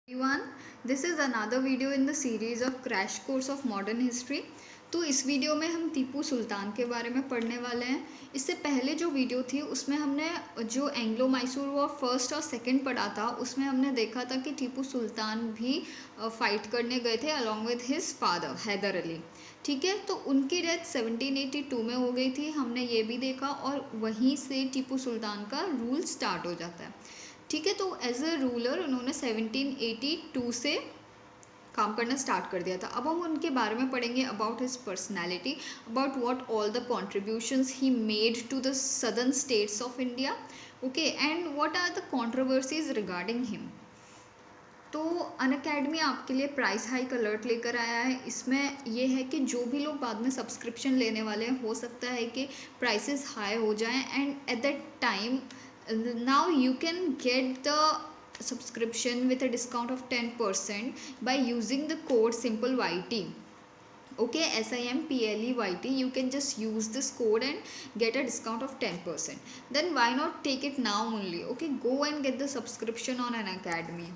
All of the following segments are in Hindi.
everyone, this is another video in the series of crash course of modern history। तो इस वीडियो में हम टीपू सुल्तान के बारे में पढ़ने वाले हैं। इससे पहले जो वीडियो थी उसमें हमने जो एंग्लो मैसूर वॉर फर्स्ट और सेकंड पढ़ा था, उसमें हमने देखा था कि टीपू सुल्तान भी फाइट करने गए थे along with his father Haidar Ali. ठीक है, तो उनकी डेथ 1782 में हो गई थी, हमने ये भी देखा, और वहीं से टीपू सुल्तान का रूल स्टार्ट हो जाता है। ठीक है, तो एज अ रूलर उन्होंने 1782 से काम करना स्टार्ट कर दिया था। अब हम उनके बारे में पढ़ेंगे about his personality, about what all the contributions he made to the southern states of India, okay, and what are the controversies regarding him. तो अनअकैडमी आपके लिए प्राइस हाइक अलर्ट लेकर आया है। इसमें यह है कि जो भी लोग बाद में सब्सक्रिप्शन लेने वाले हैं, हो सकता है कि प्राइसेस हाई हो जाएं, and at that time now you can get the subscription with a discount of 10% by using the code SIMPLEYT. Okay, SIMPLEYT, you can just use this code and get a discount of 10%. Then why not take it now only? Okay, go and get the subscription on Unacademy.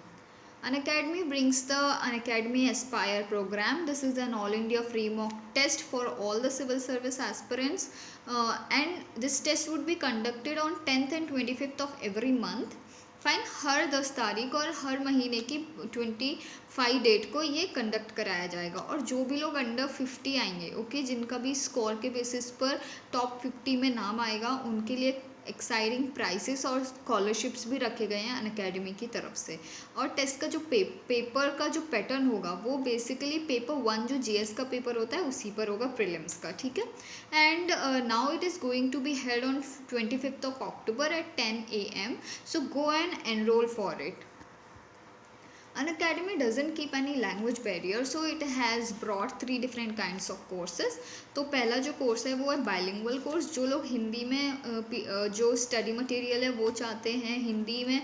Unacademy brings the Unacademy Aspire program. This is an all India free mock test for all the civil service aspirants, and this test would be conducted on 10th and 25th of every month. Fine, हर 10 तारीख और हर महीने की 25 डेट को ये कंडक्ट कराया जाएगा। और जो भी लोग अंडर 50 आएंगे, ओके, जिनका भी स्कोर के बेसिस पर टॉप 50 में नाम आएगा, उनके लिए एक्साइटिंग प्राइसेस और स्कॉलरशिप्स भी रखे गए हैं अनअकैडमी की तरफ से। और टेस्ट का जो पेपर का जो पैटर्न होगा वो बेसिकली पेपर 1 जो जीएस का पेपर होता है उसी पर होगा, प्रीलिम्स का। ठीक है, and now it is going to be held on 25th of October at 10 AM, so go and enroll for it. Unacademy doesn't keep any language barrier, so it has brought 3 different kinds of courses. तो पहला जो कोर्स है वो है बाइलिंगुअल कोर्स। जो लोग हिंदी में जो स्टडी मटेरियल है वो चाहते हैं हिंदी में,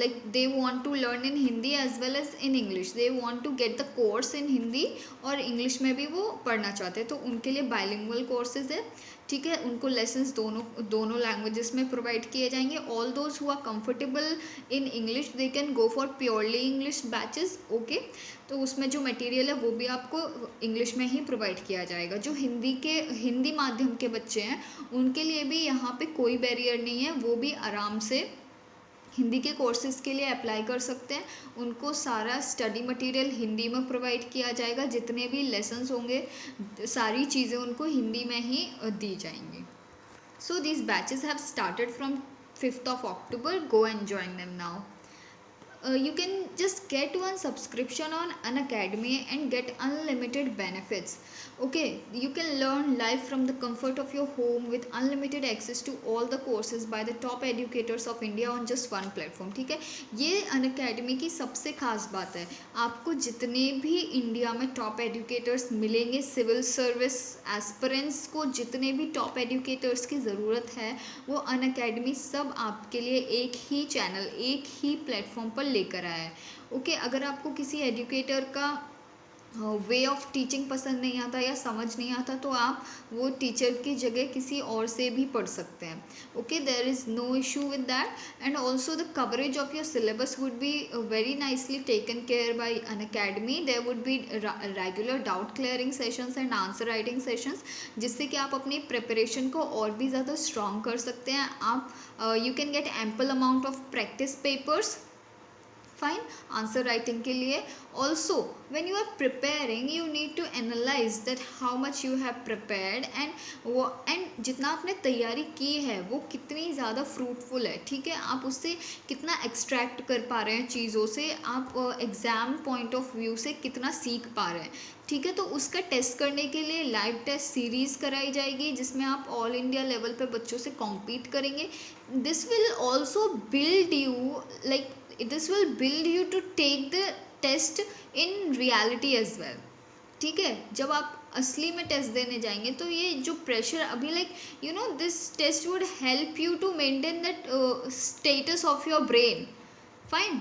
like they want to learn in Hindi as well as in English, they want to get the course in Hindi और इंग्लिश में भी वो पढ़ना चाहते हैं, तो उनके लिए बाइलिंगुअल कोर्सेज है। ठीक है, उनको लेसन्स दोनों लैंग्वेजेस में प्रोवाइड किए जाएंगे। All those who are comfortable in English they can go for purely English batches, okay. तो उसमें जो मटेरियल है वो भी आपको इंग्लिश में ही प्रोवाइड किया जाएगा। जो हिंदी माध्यम के बच्चे हैं उनके लिए भी यहाँ पे कोई बैरियर नहीं है, वो भी आराम से हिंदी के कोर्सेज़ के लिए अप्लाई कर सकते हैं। उनको सारा स्टडी मटेरियल हिंदी में प्रोवाइड किया जाएगा, जितने भी लेसन्स होंगे सारी चीज़ें उनको हिंदी में ही दी जाएंगी। So these batches have started from 5th of October. Go and join them now. You can just get one subscription on Unacademy and get unlimited benefits. Okay, you can learn live from the comfort of your home with unlimited access to all the courses by the top educators of India on just one platform. ठीक है, ये Unacademy की सबसे खास बात है। आपको जितने भी इंडिया में टॉप एजुकेटर्स मिलेंगे, सिविल सर्विस एस्पिरेंट्स को जितने भी टॉप एजुकेटर्स की ज़रूरत है, वो Unacademy सब आपके लिए एक ही चैनल, एक ही प्लेटफॉर्म पर लेकर आया है। ओके, अगर आपको किसी एजुकेटर का वे ऑफ टीचिंग पसंद नहीं आता या समझ नहीं आता, तो आप वो टीचर की जगह किसी और से भी पढ़ सकते हैं। Okay, there is no issue with that, and also the coverage of your syllabus would be very nicely taken care by Unacademy. There would be regular doubt clearing sessions and answer writing sessions, जिससे कि आप अपनी प्रिपरेशन को और भी ज़्यादा स्ट्रॉन्ग कर सकते हैं। आप you can get ample amount of practice papers, fine, answer writing के लिए। Also when you are preparing you need to analyse that how much you have prepared, and जितना आपने तैयारी की है वो कितनी ज़्यादा फ्रूटफुल है। ठीक है, आप उससे कितना एक्सट्रैक्ट कर पा रहे हैं चीज़ों से, आप एग्ज़ाम पॉइंट ऑफ व्यू से कितना सीख पा रहे हैं। ठीक है, तो उसका टेस्ट करने के लिए लाइव टेस्ट सीरीज़ कराई जाएगी, जिसमें आप ऑल इंडिया लेवल पे बच्चों से कॉम्पीट करेंगे। This will also build you, like this will build you to take the test in reality as well. ठीक है, जब आप असली में टेस्ट देने जाएंगे तो ये जो प्रेशर अभी, like you know, this test would help you to maintain that status of your brain, fine.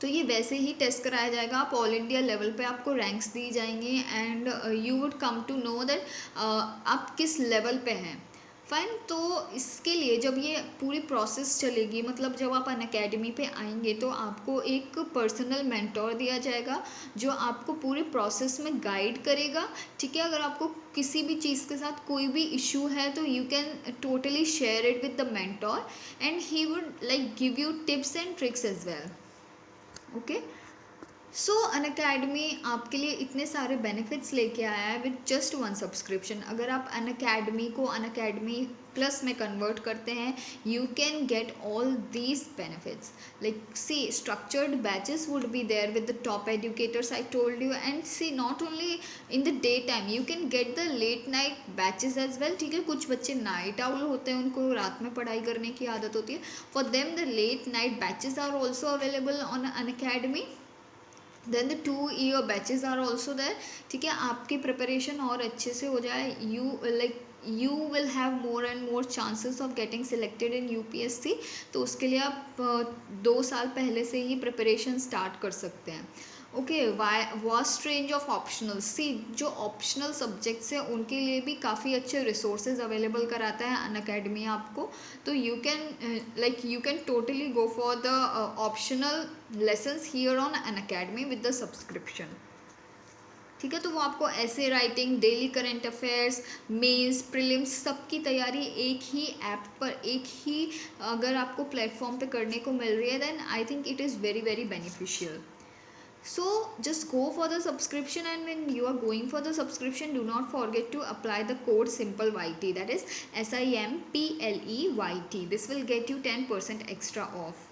तो ये वैसे ही टेस्ट कराया जाएगा, आप ऑल इंडिया लेवल पे आपको रैंक्स दी जाएंगी, and you would come to know that आप किस लेवल पे हैं। फाइन। तो इसके लिए जब ये पूरी प्रोसेस चलेगी, मतलब जब आप अनअकैडमी पे आएंगे तो आपको एक पर्सनल मेंटोर दिया जाएगा जो आपको पूरे प्रोसेस में गाइड करेगा। ठीक है, अगर आपको किसी भी चीज़ के साथ कोई भी इशू है तो you can totally share it with the mentor and he would like give you tips and tricks as well. Okay, so Unacademy आपके लिए इतने सारे बेनिफिट्स लेके आया है विद जस्ट वन सब्सक्रिप्शन। अगर आप अनअकैडमी को अनअकैडमी प्लस में कन्वर्ट करते हैं, you can get all these benefits like see structured batches would be there with the top educators I told you, and see not only in the day time, you can get the late night batches as well. ठीक है, कुछ बच्चे नाइट आउल होते हैं, उनको रात में पढ़ाई करने की आदत होती है, for them the late night batches are also available on Unacademy. Then the 2 year batches are also there. ठीक है, आपकी प्रिपरेशन और अच्छे से हो जाए, you will have more and more chances of getting selected in UPSC। तो उसके लिए आप 2 साल पहले से ही प्रिपरेशन स्टार्ट कर सकते हैं। Okay, vast range of optional, see जो ऑप्शनल सब्जेक्ट्स हैं उनके लिए भी काफ़ी अच्छे रिसोर्सेज अवेलेबल कराता है अनअकैडमी आपको। तो you can totally go for the optional lessons here on Unacademy with the subscription. ठीक है, तो वो आपको ऐसे writing, daily current affairs, mains, prelims सबकी तैयारी एक ही ऐप पर, एक ही अगर आपको प्लेटफॉर्म पे करने को मिल रही है, then I think it is very very beneficial. So just go for the subscription, and when you are going for the subscription, do not forget to apply the code SIMPLEYT, that is SIMPLEYT. This will get you 10% extra off.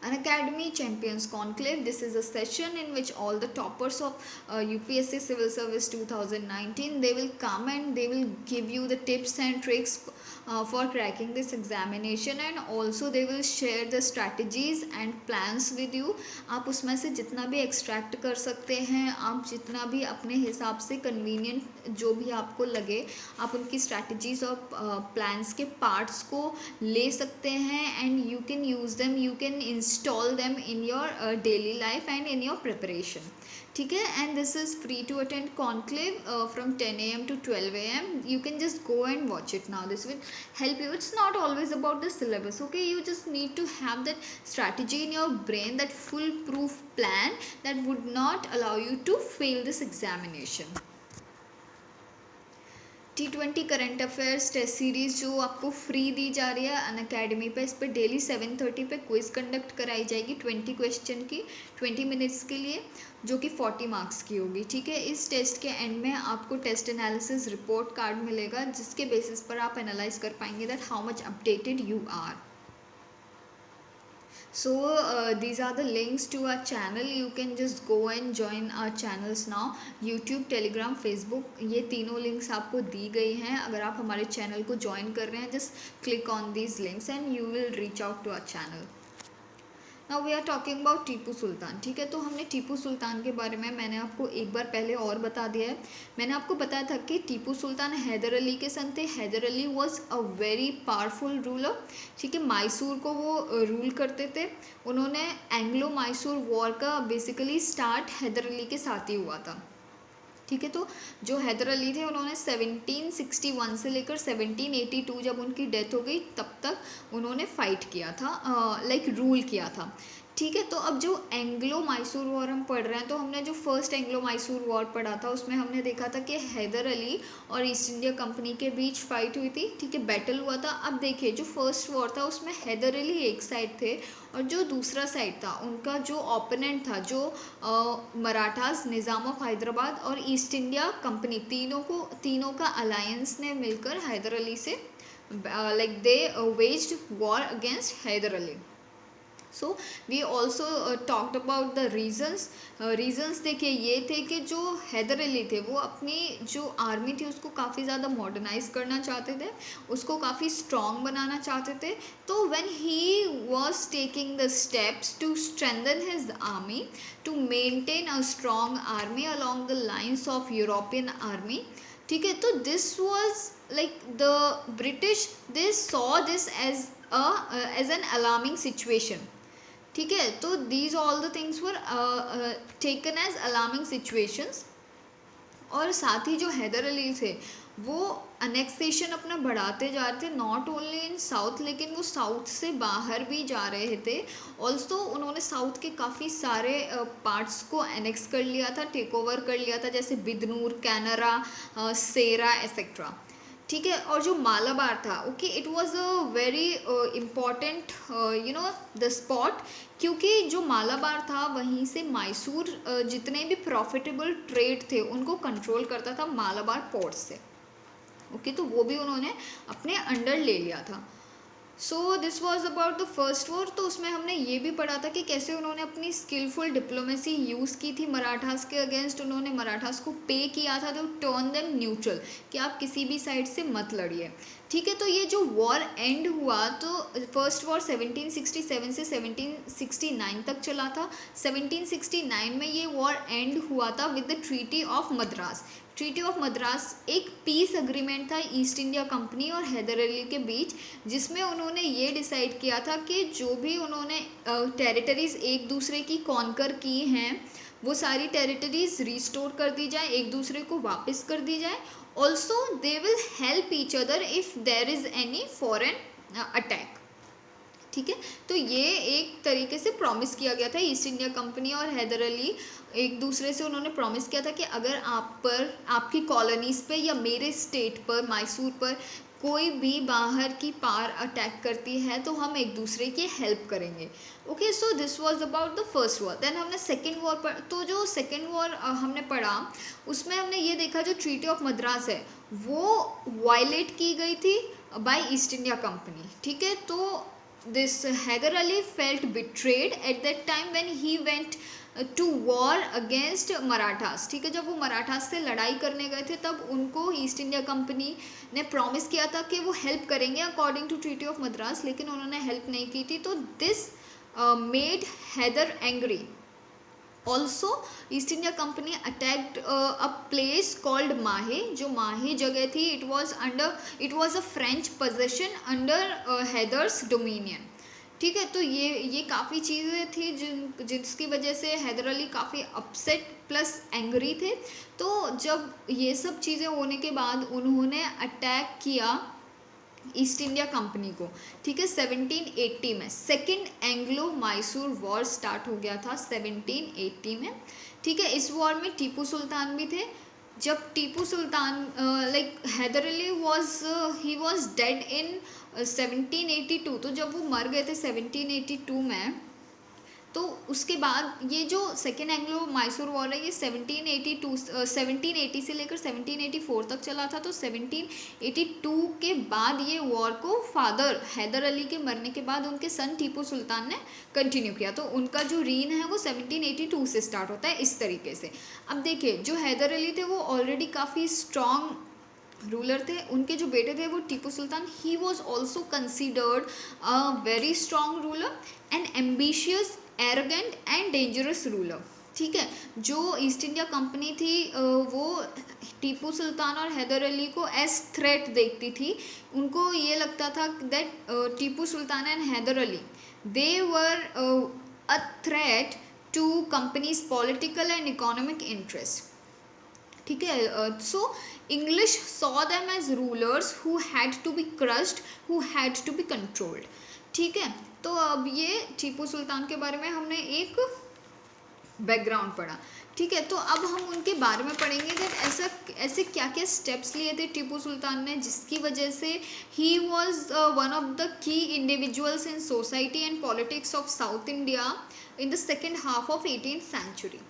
Unacademy Champions Conclave, this is a session in which all the toppers of UPSC Civil Service 2019, they will come and they will give you the tips and tricks for cracking this examination, and also they will share the strategies and plans with you. आप उसमें से जितना भी एक्सट्रैक्ट कर सकते हैं, आप जितना भी अपने हिसाब से कन्वीनियंट जो भी आपको लगे, आप उनकी स्ट्रैटेजीज और प्लान्स के पार्ट्स को ले सकते हैं, and you can use them, you can install them in your daily life and in your preparation. ठीक है, and this is free to attend conclave from 10 AM to 12 AM. You can just go and watch it now. This will help you. It's not always about the syllabus, okay? You just need to have that strategy in your brain, that foolproof plan that would not allow you to fail this examination. T20 current affairs test series जो आपको फ्री दी जा रही है अनअकैडमी पे, इस पर डेली 7:30 पे क्विज़ कंडक्ट कराई जाएगी 20 क्वेश्चन की 20 मिनट्स के लिए, जो कि 40 मार्क्स की होगी। ठीक है, इस टेस्ट के एंड में आपको टेस्ट एनालिसिस रिपोर्ट कार्ड मिलेगा, जिसके बेसिस पर आप एनालाइज कर पाएंगे that how much updated you are. So these are the links to our channel. You can just go and join our channels now. YouTube, Telegram, Facebook, ये तीनों लिंक्स आपको दी गई हैं। अगर आप हमारे चैनल को ज्वाइन कर रहे हैं, just click on these links and you will reach out to our channel. Now we are talking about Tipu Sultan. ठीक है, तो हमने टीपू सुल्तान के बारे में मैंने आपको एक बार पहले और बता दिया है। मैंने आपको बताया था कि टीपू सुल्तान हैदर अली के सन थे। Haider Ali was a very powerful ruler. ठीक है, मैसूर को वो रूल करते थे। उन्होंने एंग्लो मैसूर वॉर का बेसिकली स्टार्ट हैदर अली के साथ ही हुआ था। ठीक है, तो जो हैदर अली थे उन्होंने 1761 से लेकर 1782 जब उनकी डेथ हो गई तब तक उन्होंने फ़ाइट किया था, लाइक रूल किया था। ठीक है, तो अब जो एंग्लो मैसूर वॉर हम पढ़ रहे हैं, तो हमने जो फर्स्ट एंग्लो मैसूर वॉर पढ़ा था उसमें हमने देखा था कि हैदर अली और ईस्ट इंडिया कंपनी के बीच फाइट हुई थी। ठीक है, बैटल हुआ था। अब देखिए, जो फर्स्ट वॉर था उसमें हैदर अली एक साइड थे और जो दूसरा साइड था उनका जो ओपोनेंट था, जो मराठास, निज़ाम ऑफ हैदराबाद और ईस्ट इंडिया कंपनी, तीनों का अलायंस ने मिलकर हैदर अली से like they waged war against Haider Ali. So we also talked about the reasons देखिए ये थे कि जो हैदर अली थे वो अपनी जो आर्मी थी उसको काफ़ी ज़्यादा मॉडर्नाइज करना चाहते थे, उसको काफ़ी स्ट्रॉन्ग बनाना चाहते थे। तो when he was taking the steps to strengthen his army, to maintain a strong army along the lines of European army. ठीक है, तो this was like the British, they saw this as an alarming situation. ठीक है, तो these all the things were taken as alarming situations. और साथ ही जो हैदर अली थे वो अनेक्सेशन अपना बढ़ाते जा रहे थे, नॉट ओनली इन साउथ, लेकिन वो साउथ से बाहर भी जा रहे थे। ऑल्सो उन्होंने साउथ के काफ़ी सारे पार्ट्स को एनेक्स कर लिया था, टेक ओवर कर लिया था, जैसे बिदनूर, कैनरा, सेरा एक्सेट्रा। ठीक है, और जो मालाबार था, okay, it was a very important the spot, क्योंकि जो मालाबार था वहीं से मैसूर जितने भी प्रॉफिटेबल ट्रेड थे उनको कंट्रोल करता था मालाबार पोर्ट से। ओके, तो वो भी उन्होंने अपने अंडर ले लिया था। सो this was about the first war. तो उसमें हमने ये भी पढ़ा था कि कैसे उन्होंने अपनी स्किलफुल डिप्लोमेसी यूज़ की थी मराठास के अगेंस्ट। उन्होंने मराठास को पे किया था टू टर्न देम न्यूट्रल, कि आप किसी भी साइड से मत लड़िए। ठीक है, तो ये जो वॉर एंड हुआ, तो फर्स्ट वॉर 1767 से 1769 तक चला था। 1769 में ये वॉर एंड हुआ था with the treaty of Madras. Treaty of Madras एक पीस अग्रीमेंट था ईस्ट इंडिया कंपनी और हैदर अली के बीच, जिसमें उन्होंने ये डिसाइड किया था कि जो भी उन्होंने टेरिटरीज एक दूसरे की कॉन्कर की हैं, वो सारी टेरिटरीज रिस्टोर कर दी जाए, एक दूसरे को वापस कर दी जाए। Also they will help each other if there is any foreign attack. ठीक है, तो ये एक तरीके से प्रॉमिस किया गया था ईस्ट इंडिया कंपनी और हैदर अली एक दूसरे से, उन्होंने प्रॉमिस किया था कि अगर आप पर, आपकी कॉलोनीज़ पे या मेरे स्टेट पर, मैसूर पर कोई भी बाहर की पार अटैक करती है तो हम एक दूसरे की हेल्प करेंगे। Okay, so this was about the first war. Then हमने सेकेंड वॉर पर, तो जो सेकेंड वॉर हमने पढ़ा उसमें हमने ये देखा जो ट्रीटी ऑफ मद्रास है वो वायलेट की गई थी बाय ईस्ट इंडिया कंपनी। ठीक है, तो this Hyder Ali felt betrayed at that time when he went to war against Marathas। ठीक है, जब वो मराठास से लड़ाई करने गए थे तब उनको ईस्ट इंडिया कंपनी ने प्रॉमिस किया था कि वो हेल्प करेंगे according to treaty of Madras, लेकिन उन्होंने हेल्प नहीं की थी। तो this made Haider angry. Also East India Company attacked a place called Mahe. जो माहे जगह थी, it was a French possession under Haider's dominion. ठीक है, तो ये काफ़ी चीज़ें थी जिसकी वजह से हैदर अली काफ़ी अपसेट प्लस एंग्री थे। तो जब ये सब चीज़ें होने के बाद उन्होंने अटैक किया ईस्ट इंडिया कंपनी को। ठीक है, 1780 में second Anglo Mysore war start हो गया था 1780 में। ठीक है, इस वॉर में टीपू सुल्तान भी थे। जब Tipu Sultan like Haider Ali was dead in 1782, तो जब वो मर गए थे 1782 में, तो उसके बाद ये जो सेकेंड एंग्लो मैसूर वॉर है ये 1780 से लेकर 1784 तक चला था। तो 1782 के बाद ये वॉर को फादर हैदर अली के मरने के बाद उनके सन टीपू सुल्तान ने कंटिन्यू किया। तो उनका जो रीन है वो 1782 से स्टार्ट होता है इस तरीके से। अब देखिए, जो हैदर अली थे वो ऑलरेडी काफ़ी स्ट्रॉन्ग रूलर थे। उनके जो बेटे थे वो Tipu Sultan, he was also considered a very strong ruler and ambitious, arrogant and dangerous ruler. ठीक है, जो ईस्ट इंडिया कंपनी थी वो टीपू सुल्तान और हैदर अली को एज थ्रेट देखती थी। उनको ये लगता था that Tipu Sultan and Haider Ali they were a threat to company's political and economic interest. ठीक है, so English saw them as rulers who had to be crushed, who had to be controlled. ठीक है, तो अब ये टीपू सुल्तान के बारे में हमने एक बैकग्राउंड पढ़ा। ठीक है, तो अब हम उनके बारे में पढ़ेंगे दैट ऐसे क्या क्या स्टेप्स लिए थे टीपू सुल्तान ने जिसकी वजह से he was one of the key individuals in society and politics of South India in the second half of 18th century.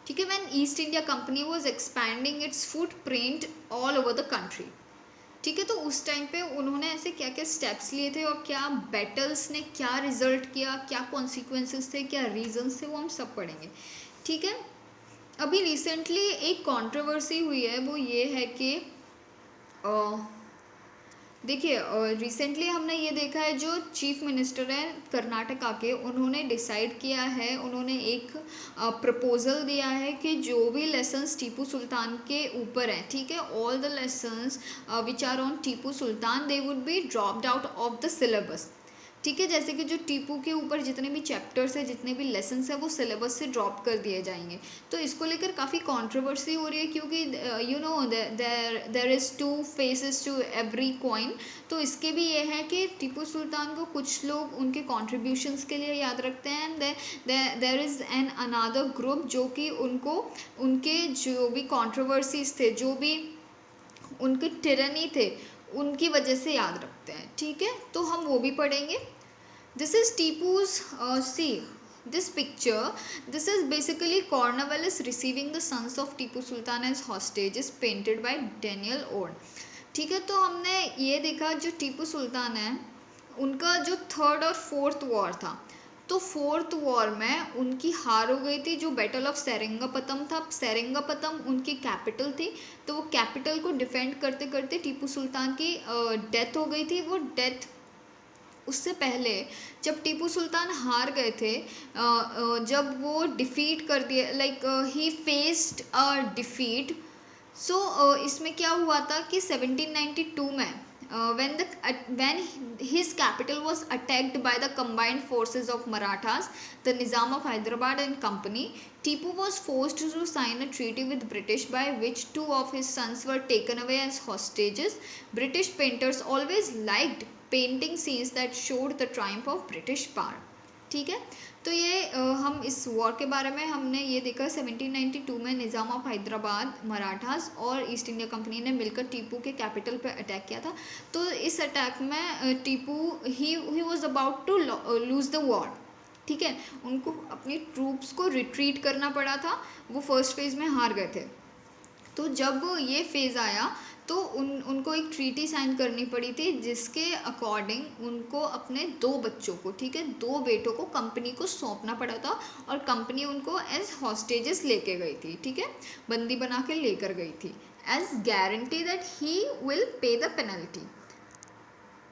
ठीक है, when East India Company was expanding its footprint all over the country. ठीक है, तो उस टाइम पे उन्होंने ऐसे क्या क्या स्टेप्स लिए थे और क्या बैटल्स ने क्या रिजल्ट किया, क्या कॉन्सिक्वेंसेस थे, क्या रीजंस थे, वो हम सब पढ़ेंगे। ठीक है, अभी रिसेंटली एक कंट्रोवर्सी हुई है, वो ये है कि देखिए रिसेंटली हमने ये देखा है जो चीफ मिनिस्टर हैं कर्नाटका के, उन्होंने डिसाइड किया है, उन्होंने एक प्रपोज़ल दिया है कि जो भी लेसन्स टीपू सुल्तान के ऊपर हैं, ठीक है, all the lessons which are on Tipu Sultan they would be dropped out of the syllabus. ठीक है, जैसे कि जो टीपू के ऊपर जितने भी चैप्टर्स है, जितने भी लेसन्स है, वो सिलेबस से ड्रॉप कर दिए जाएंगे। तो इसको लेकर काफ़ी कंट्रोवर्सी हो रही है, क्योंकि you know there is two faces to every coin. तो इसके भी ये है कि टीपू सुल्तान को कुछ लोग उनके कॉन्ट्रीब्यूशंस के लिए याद रखते हैं, and there is an another group जो कि उनको उनके जो भी कॉन्ट्रोवर्सीज थे, जो भी उनके टिरनी थे, उनकी वजह से याद रखते हैं। ठीक है, तो हम वो भी पढ़ेंगे। This is Tipu's see this picture, this is basically Cornwallis receiving the sons of Tipu Sultan as hostages, painted by Daniel ओड। ठीक है, तो हमने ये देखा जो टीपू सुल्तान है, उनका जो थर्ड और फोर्थ वॉर था, तो फोर्थ वॉर में उनकी हार हो गई थी। जो बैटल ऑफ सेरिंगापतम था, सेरिंगापतम उनकी कैपिटल थी, तो वो कैपिटल को डिफेंड करते करते टीपू सुल्तान की डेथ हो गई थी। वो डेथ उससे पहले जब टीपू सुल्तान हार गए थे, जब वो डिफीट कर दिए, like he faced a defeat. So इसमें क्या हुआ था कि 1792 में when his capital was attacked by the combined forces of Marathas, the Nizam of Hyderabad and company, Tipu was forced to sign a treaty with British by which two of his sons were taken away as hostages. British painters always liked painting scenes that showed the Triumph of British power. ठीक है, तो ये हम इस वॉर के बारे में हमने ये देखा 1792 में निज़ाम ऑफ हैदराबाद, मराठास और ईस्ट इंडिया कंपनी ने मिलकर टीपू के कैपिटल पर अटैक किया था। तो इस अटैक में Tipu he was about to lose the war. ठीक है, उनको अपनी ट्रूप्स को रिट्रीट करना पड़ा था, वो फर्स्ट फेज़ में हार गए थे। तो जब ये फेज़ आया तो उनको एक ट्रीटी साइन करनी पड़ी थी, जिसके अकॉर्डिंग उनको अपने दो बच्चों को, ठीक है, दो बेटों को कंपनी को सौंपना पड़ा था, और कंपनी उनको एज हॉस्टेजेस लेके गई थी। ठीक है, बंदी बना के लेकर गई थी, as guarantee that he will pay the penalty.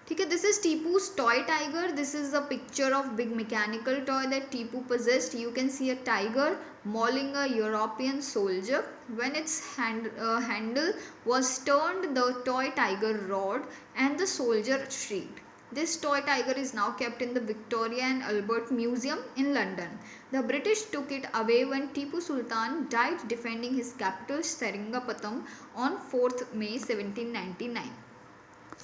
ठीक है, this is Tipu's toy tiger. This is the picture of big mechanical toy that Tipu possessed. You can see a tiger mauling a European soldier. When its handle was turned, the toy tiger roared and the soldier shrieked. This toy tiger is now kept in the Victoria and Albert Museum in London. The British took it away when Tipu Sultan died defending his capital Seringapatam on 4th May 1799.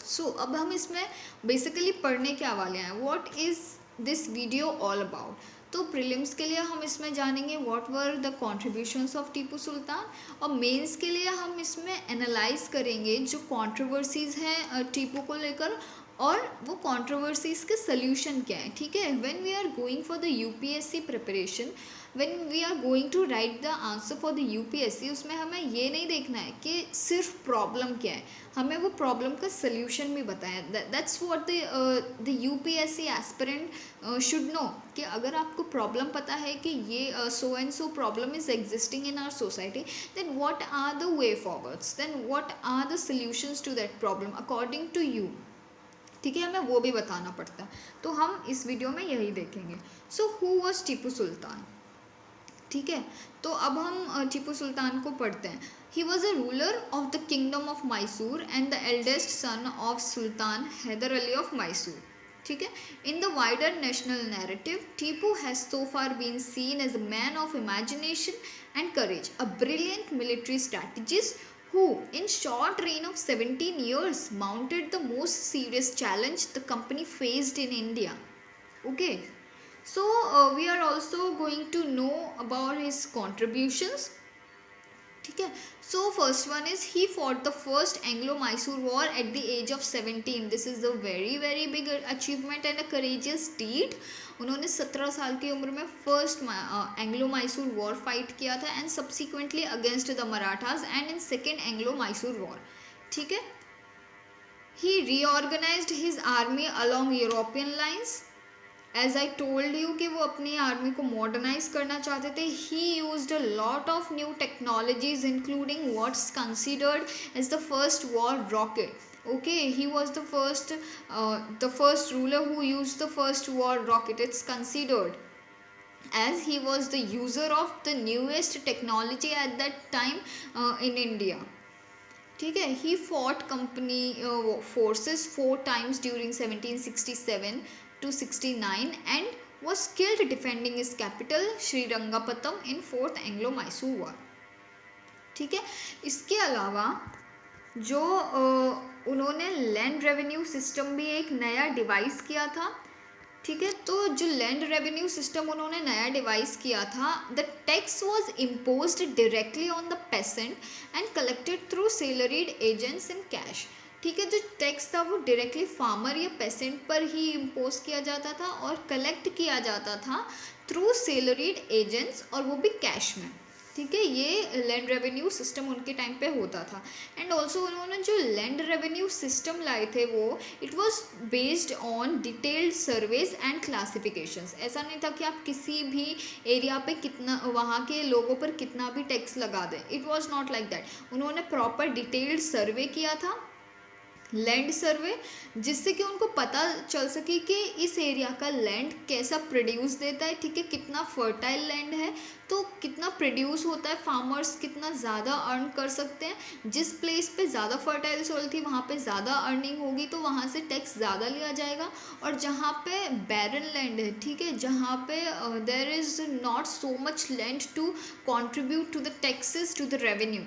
So अब हम इसमें बेसिकली पढ़ने क्या वाले हैं, what is this video all about. तो प्रीलिम्स के लिए हम इसमें जानेंगे what were the contributions of Tipu Sultan, और मेंस के लिए हम इसमें एनालाइज करेंगे जो कंट्रोवर्सीज़ हैं टीपू को लेकर, और वो कंट्रोवर्सीज़ के सल्यूशन क्या है। ठीक है, when we are going for the UPSC preparation, when we are going to write the answer for the UPSC, उसमें हमें ये नहीं देखना है कि सिर्फ प्रॉब्लम क्या है, हमें वो प्रॉब्लम का सल्यूशन भी बताया। That's what the UPSC aspirant should know, कि अगर आपको प्रॉब्लम पता है कि ये so and so problem is existing in our society, then what are the way forwards, then what are the solutions to that problem according to you. ठीक है, हमें वो भी बताना पड़ता है, तो हम इस वीडियो में यही देखेंगे। So who was Tipu Sultan. ठीक है, तो अब हम टीपू सुल्तान को पढ़ते हैं। He was a ruler of the kingdom of Mysore and the eldest son of Sultan Haider Ali of Mysore. ठीक है, in the wider national narrative, Tipu has so far been seen as a man of imagination and courage, a brilliant military strategist who in short reign of 17 years mounted the most serious challenge the company faced in India. Okay, so we are also going to know about his contributions. ठीक है, so first one is he fought the first Anglo Mysore war at the age of 17। This is the very very big achievement and a courageous deed. उन्होंने 17 साल की उम्र में first Anglo Mysore war fight किया था, and subsequently against the Marathas and in second Anglo Mysore war. ठीक है, he reorganised his army along European lines. As I told you कि वो अपनी आर्मी को मॉडर्नाइज करना चाहते थे। He used a lot of new technologies including what's considered as the first war rocket. Okay, he was the first ruler who used the first war rocket. It's considered, as he was the user of the newest technology at that time in India. ठीक है, he fought company forces 4 times during 1767. to 69 and was killed defending his capital Srirangapattam in 4th Anglo-Mysore War. ठीक है, इसके अलावा जो उन्होंने लैंड रेवेन्यू सिस्टम भी एक नया डिवाइस किया था. ठीक है, तो जो लैंड रेवेन्यू सिस्टम उन्होंने नया डिवाइस किया था, the tax was imposed directly on the patient and collected through salaried agents in cash. ठीक है, जो टैक्स था वो डायरेक्टली फार्मर या पेसेंट पर ही इम्पोज किया जाता था और कलेक्ट किया जाता था थ्रू सैलरीड एजेंट्स, और वो भी कैश में. ठीक है, ये लैंड रेवेन्यू सिस्टम उनके टाइम पे होता था. एंड ऑल्सो उन्होंने जो लैंड रेवेन्यू सिस्टम लाए थे वो it was based on detailed surveys and classifications. ऐसा नहीं था कि आप किसी भी एरिया पे कितना, वहाँ के लोगों पर कितना भी टैक्स लगा दें. It was not like that. उन्होंने प्रॉपर डिटेल्ड सर्वे किया था, लैंड सर्वे, जिससे कि उनको पता चल सके कि इस एरिया का लैंड कैसा प्रोड्यूस देता है. ठीक है, कितना फर्टाइल लैंड है तो कितना प्रोड्यूस होता है, फार्मर्स कितना ज़्यादा अर्न कर सकते हैं. जिस प्लेस पे ज़्यादा फर्टाइल सॉइल थी वहाँ पे ज़्यादा अर्निंग होगी तो वहाँ से टैक्स ज़्यादा लिया जाएगा. और जहाँ पे बैरन लैंड है, ठीक है, जहाँ पे there is not so much land to contribute to the taxes to the revenue.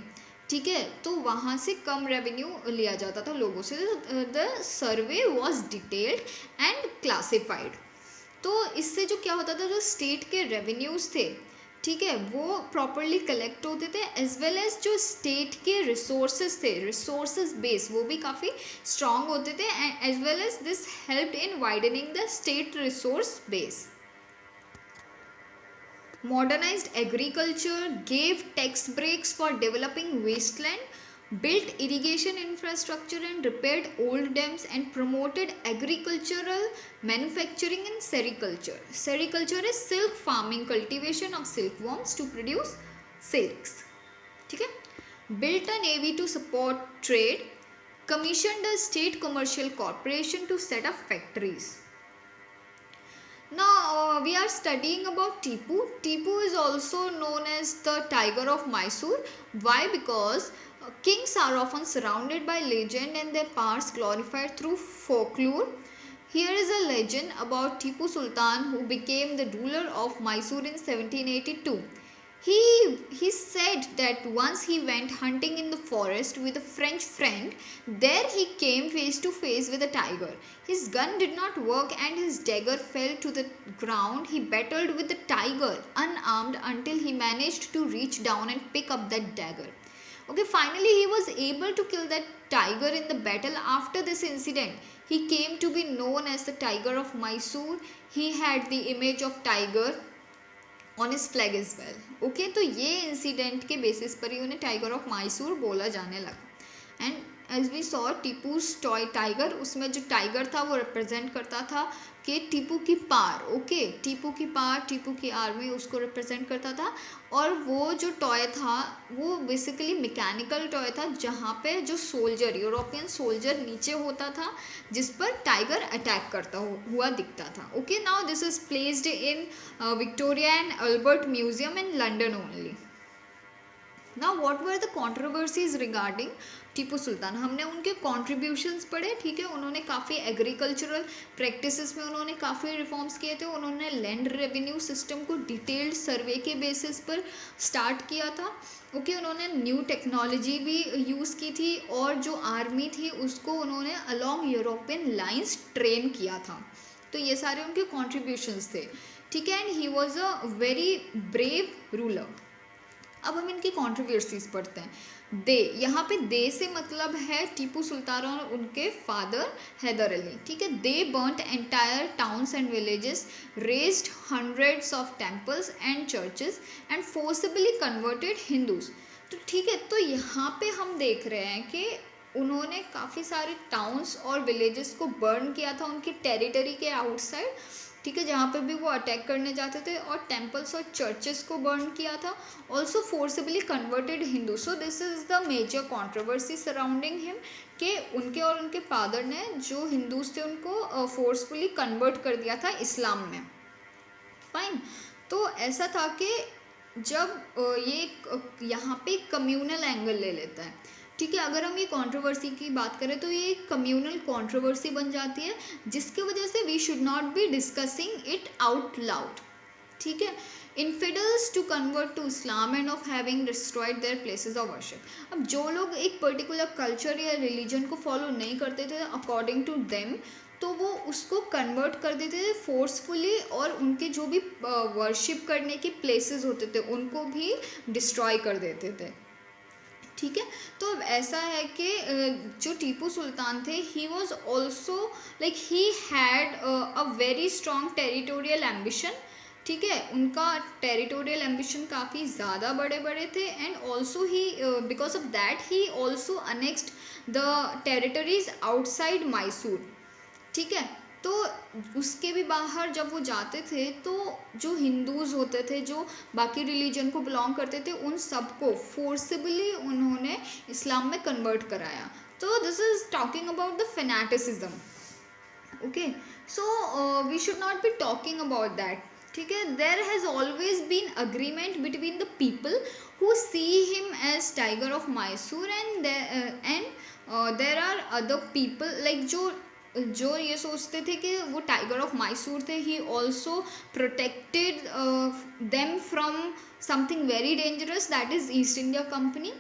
ठीक है, तो वहाँ से कम रेवेन्यू लिया जाता था लोगों से. The survey was detailed and classified. तो इससे जो क्या होता था, जो स्टेट के रेवेन्यूज़ थे, ठीक है, वो प्रॉपरली कलेक्ट होते थे, एज वेल एज जो स्टेट के रिसोर्सेज थे, रिसोर्सेज बेस, वो भी काफ़ी स्ट्रांग होते थे. And as well as this helped in widening the state resource base. Modernized agriculture, gave tax breaks for developing wasteland, built irrigation infrastructure and repaired old dams, and promoted agricultural manufacturing and sericulture. Sericulture is silk farming, cultivation of silkworms to produce silks. ठीक है, built a navy to support trade, commissioned a state commercial corporation to set up factories. Now we are studying about Tipu. Tipu is also known as the Tiger of Mysore. Why? Because kings are often surrounded by legend and their powers glorified through folklore. Here is a legend about Tipu Sultan, who became the ruler of Mysore in 1782. He said that once he went hunting in the forest with a French friend. There he came face to face with a tiger. His gun did not work and his dagger fell to the ground. He battled with the tiger unarmed until he managed to reach down and pick up that dagger. Okay, finally he was able to kill that tiger in the battle. After this incident, he came to be known as the Tiger of Mysore. He had the image of tiger on his flag is well. Okay, तो ये इंसिडेंट के बेसिस पर ही उन्हें टाइगर ऑफ मैसूर बोला जाने लगा. And as we saw Tipu's toy tiger, उसमें जो टाइगर था वो रिप्रेजेंट करता था कि टीपू की पार. ओके, टीपू की पार, टीपू की आर्मी, उसको रिप्रेजेंट करता था. और वो जो टॉय था वो बेसिकली मैकेनिकल टॉय था, जहाँ पे जो सोल्जर, यूरोपियन सोल्जर नीचे होता था, जिस पर टाइगर अटैक करता हुआ दिखता था. Okay, now this is placed in Victoria and Albert museum in London only. Now what were the controversies regarding Tipu Sultan. हमने उनके कॉन्ट्रीब्यूशंस पढ़े. ठीक है, उन्होंने काफ़ी एग्रीकल्चरल प्रैक्टिसेस में उन्होंने काफ़ी रिफॉर्म्स किए थे. उन्होंने लैंड रेवेन्यू सिस्टम को डिटेल्ड सर्वे के बेसिस पर स्टार्ट किया था. ओके, उन्होंने न्यू टेक्नोलॉजी भी यूज़ की थी और जो आर्मी थी उसको उन्होंने अलॉन्ग यूरोपियन लाइन्स ट्रेन किया था. तो ये सारे उनके कॉन्ट्रीब्यूशंस थे. ठीक है, and he was a very brave ruler. अब हम इनकी कॉन्ट्रोवर्सीज पढ़ते हैं. दे, यहाँ पे दे से मतलब है टीपू सुल्तान और उनके फादर हैदर अली. ठीक है, they burnt entire towns and villages, razed hundreds of temples and churches and forcibly converted Hindus. तो ठीक है, तो यहाँ पे हम देख रहे हैं कि उन्होंने काफ़ी सारे टाउन्स और विलेजेस को बर्न किया था उनकी टेरिटरी के आउटसाइड. ठीक है, जहाँ पे भी वो अटैक करने जाते थे, और टेम्पल्स और चर्चेस को बर्न किया था. Also forcibly converted Hindu. So this is the major controversy surrounding him, कि उनके और उनके फादर ने जो हिंदूज थे उनको फोर्सफुली कन्वर्ट कर दिया था इस्लाम में. फाइन. तो ऐसा था कि जब ये यहाँ पे कम्यूनल एंगल ले लेता है. ठीक है, अगर हम ये कंट्रोवर्सी की बात करें तो ये एक कम्युनल कंट्रोवर्सी बन जाती है, जिसकी वजह से we should not be discussing it out loud. ठीक है, infidels to convert to Islam and of having destroyed their places of worship. अब जो लोग एक पर्टिकुलर कल्चर या रिलीजन को फॉलो नहीं करते थे अकॉर्डिंग टू देम, तो वो उसको कन्वर्ट कर देते थे फोर्सफुली, और उनके जो भी वर्शिप करने के प्लेसेस होते थे उनको भी डिस्ट्रॉय कर देते थे। ठीक है, तो अब ऐसा है कि जो टीपू सुल्तान थे, ही was also like he had a very strong territorial ambition. ठीक है, उनका टेरिटोरियल एम्बिशन काफ़ी ज़्यादा बड़े बड़े थे, and also he because of that he also annexed the territories outside Mysore. ठीक है, तो उसके भी बाहर जब वो जाते थे तो जो हिंदूज़ होते थे, जो बाकी रिलीजन को बिलोंग करते थे, उन सबको फोर्सिबली उन्होंने इस्लाम में कन्वर्ट कराया। तो this is talking about the fanaticism. Okay, so we should not be talking about that. ठीक है, there has always been agreement between the people who see him as tiger of Mysore, and there are other people like जो ये सोचते थे कि वो टाइगर ऑफ मैसूर थे। He also protected them from something very dangerous, that is east India company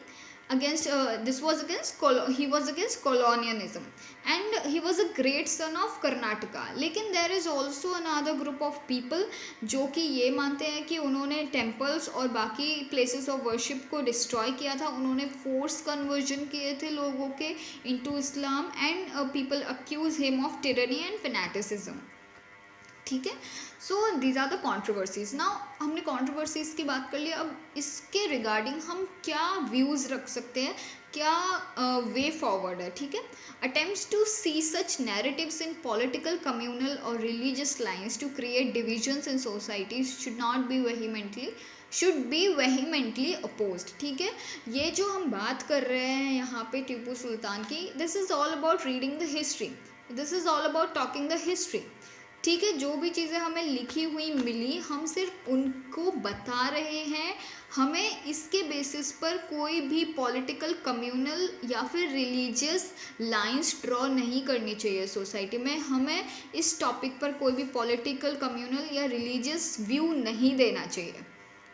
against this was against he was against colonialism, and he was a great son of Karnataka. लेकिन there is also another group of people जो कि ये मानते हैं कि उन्होंने temples और बाकी places of worship को destroy किया था, उन्होंने force conversion किए थे लोगों के into Islam, and people accuse him of tyranny and fanaticism. ठीक है, so these are the controversies. Now हमने कॉन्ट्रोवर्सीज की बात कर ली, अब इसके रिगार्डिंग हम क्या व्यूज़ रख सकते हैं, क्या वे फॉरवर्ड है। ठीक है, attempts to see such narratives in political, communal और religious lines to create divisions in society should be vehemently opposed. ठीक है, ये जो हम बात कर रहे हैं यहाँ पे टीपू सुल्तान की, this is all about reading the history, this is all about talking the history. ठीक है, जो भी चीज़ें हमें लिखी हुई मिली, हम सिर्फ उनको बता रहे हैं। हमें इसके बेसिस पर कोई भी पॉलिटिकल, कम्युनल या फिर रिलीजियस लाइंस ड्रॉ नहीं करनी चाहिए सोसाइटी में। हमें इस टॉपिक पर कोई भी पॉलिटिकल, कम्युनल या रिलीजियस व्यू नहीं देना चाहिए।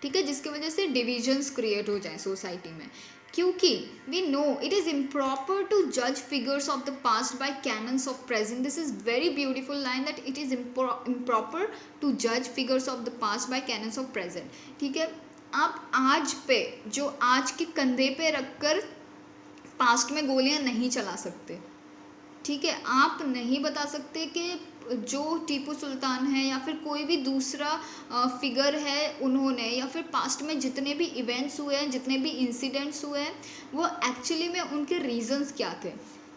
ठीक है, जिसकी वजह से डिविजन्स क्रिएट हो जाए सोसाइटी में, क्योंकि we know it is improper to जज figures of the passed by cannons of present. This is very beautiful line, that it is improper to जज figures of the passed by cannons of present. ठीक है, आप आज पे जो आज के कंधे पे रखकर पास्ट में गोलियां नहीं चला सकते। ठीक है, आप नहीं बता सकते कि जो टीपू सुल्तान है या फिर कोई भी दूसरा फिगर है, उन्होंने या फिर पास्ट में जितने भी इवेंट्स हुए हैं, जितने भी इंसिडेंट्स हुए हैं, वो एक्चुअली में उनके रीजंस क्या थे।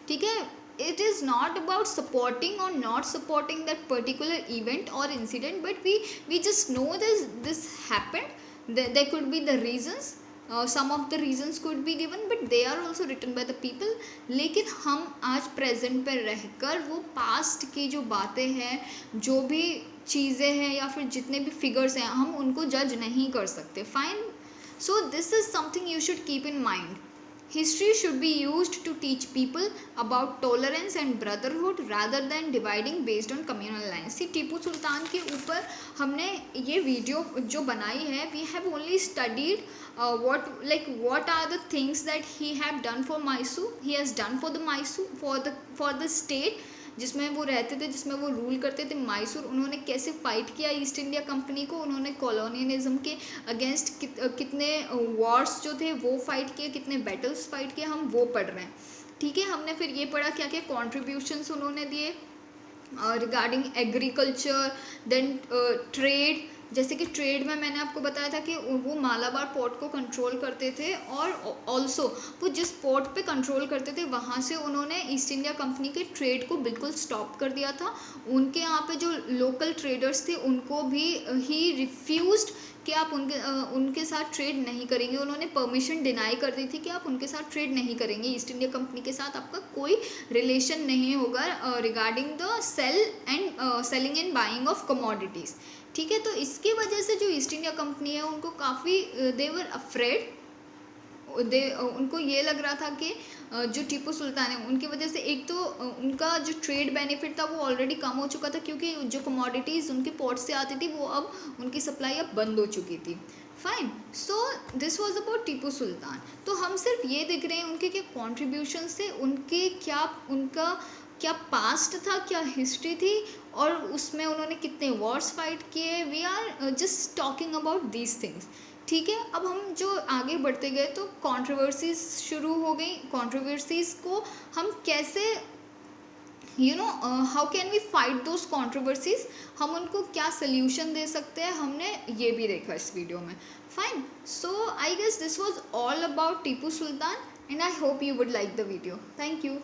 ठीक है, it is not about supporting or not supporting that particular event or incident, but we just know this happened. There could be the reasons, some of the reasons could be given, but they are also written by the people. लेकिन हम आज प्रेजेंट पर रहकर वो पास्ट की जो बातें हैं, जो भी चीज़ें हैं या फिर जितने भी फिगर्स हैं, हम उनको जज नहीं कर सकते। Fine, so this is something you should keep in mind. History should be used to teach people about tolerance and brotherhood rather than dividing based on communal lines. See, Tipu Sultan के ऊपर हमने ये वीडियो जो बनाई है, we have only studied what are the things that he have done for Mysore, he has done for the Mysore, for the state जिसमें वो रहते थे, जिसमें वो रूल करते थे, मैसूर। उन्होंने कैसे फ़ाइट किया ईस्ट इंडिया कंपनी को, उन्होंने कॉलोनियलिज्म के अगेंस्ट कितने वॉर्स जो थे वो फाइट किए, कितने बैटल्स फाइट किए, हम वो पढ़ रहे हैं। ठीक है, हमने फिर ये पढ़ा क्या क्या कॉन्ट्रीब्यूशंस उन्होंने दिए रिगार्डिंग एग्रीकल्चर, देन ट्रेड। जैसे कि ट्रेड में मैंने आपको बताया था कि वो मालाबार पोर्ट को कंट्रोल करते थे, और ऑल्सो वो जिस पोर्ट पे कंट्रोल करते थे वहाँ से उन्होंने ईस्ट इंडिया कंपनी के ट्रेड को बिल्कुल स्टॉप कर दिया था। उनके यहाँ पे जो लोकल ट्रेडर्स थे उनको भी ही रिफ्यूज्ड कि आप उनके साथ ट्रेड नहीं करेंगे। उन्होंने परमिशन डिनाई कर दी थी कि आप उनके साथ ट्रेड नहीं करेंगे, ईस्ट इंडिया कंपनी के साथ आपका कोई रिलेशन नहीं होगा regarding the selling and buying of commodities. ठीक है, तो इसकी वजह से जो ईस्ट इंडिया कंपनी है उनको काफ़ी दे वर अफ्रेड। उनको ये लग रहा था कि जो टीपू सुल्तान है उनकी वजह से एक तो उनका जो ट्रेड बेनिफिट था वो ऑलरेडी कम हो चुका था, क्योंकि जो कमोडिटीज़ उनके पोर्ट से आती थी वो अब उनकी सप्लाई अब बंद हो चुकी थी। Fine, so this was about Tipu Sultan. तो हम सिर्फ ये देख रहे हैं उनके क्या कॉन्ट्रीब्यूशन थे, उनका क्या पास्ट था, क्या हिस्ट्री थी, और उसमें उन्होंने कितने वॉर्स फाइट किए। We are just talking about these things. ठीक है, अब हम जो आगे बढ़ते गए तो कंट्रोवर्सीज शुरू हो गई। कंट्रोवर्सीज को हम कैसे how can we fight those controversies, हम उनको क्या सोल्यूशन दे सकते हैं, हमने ये भी देखा इस वीडियो में। Fine, so I guess this was all about Tipu Sultan and I hope you would like the video. Thank you.